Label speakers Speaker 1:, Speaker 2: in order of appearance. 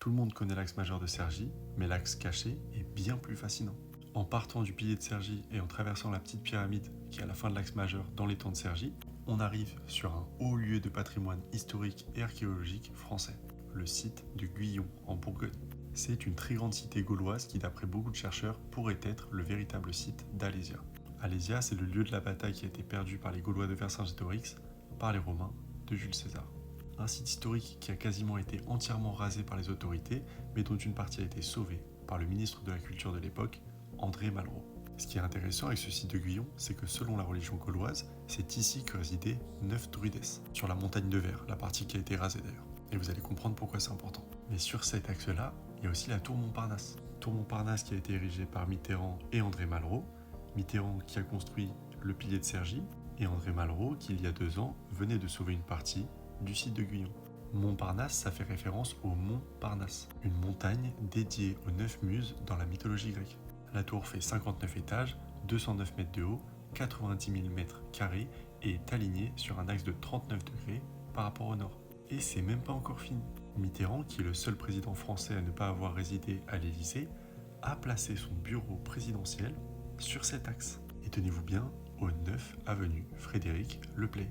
Speaker 1: Tout le monde connaît l'axe majeur de Cergy, mais l'axe caché est bien plus fascinant. En partant du pilier de Cergy et en traversant la petite pyramide qui est à la fin de l'axe majeur dans les temps de Cergy, on arrive sur un haut lieu de patrimoine historique et archéologique français, le site de Guyon en Bourgogne. C'est une très grande cité gauloise qui, d'après beaucoup de chercheurs, pourrait être le véritable site d'Alésia. Alésia, c'est le lieu de la bataille qui a été perdue par les Gaulois de Vercingétorix par les Romains de Jules César. Un site historique qui a quasiment été entièrement rasé par les autorités, mais dont une partie a été sauvée par le ministre de la Culture de l'époque, André Malraux. Ce qui est intéressant avec ce site de Guyon, c'est que selon la religion gauloise, c'est ici que résidaient 9 druides, sur la montagne de Verre, la partie qui a été rasée d'ailleurs. Et vous allez comprendre pourquoi c'est important. Mais sur cet axe-là, il y a aussi la tour Montparnasse. Tour Montparnasse qui a été érigée par Mitterrand et André Malraux. Mitterrand qui a construit le pilier de Cergy, et André Malraux qui, il y a 2 ans, venait de sauver une partie du site de Guyon. Montparnasse, ça fait référence au mont Parnasse, une montagne dédiée aux 9 muses dans la mythologie grecque. La tour fait 59 étages, 209 mètres de haut, 90 000 mètres carrés et est alignée sur un axe de 39 degrés par rapport au nord. Et c'est même pas encore fini. Mitterrand, qui est le seul président français à ne pas avoir résidé à l'Élysée, a placé son bureau présidentiel sur cet axe. Et tenez-vous bien, au 9 avenue Frédéric Leplay.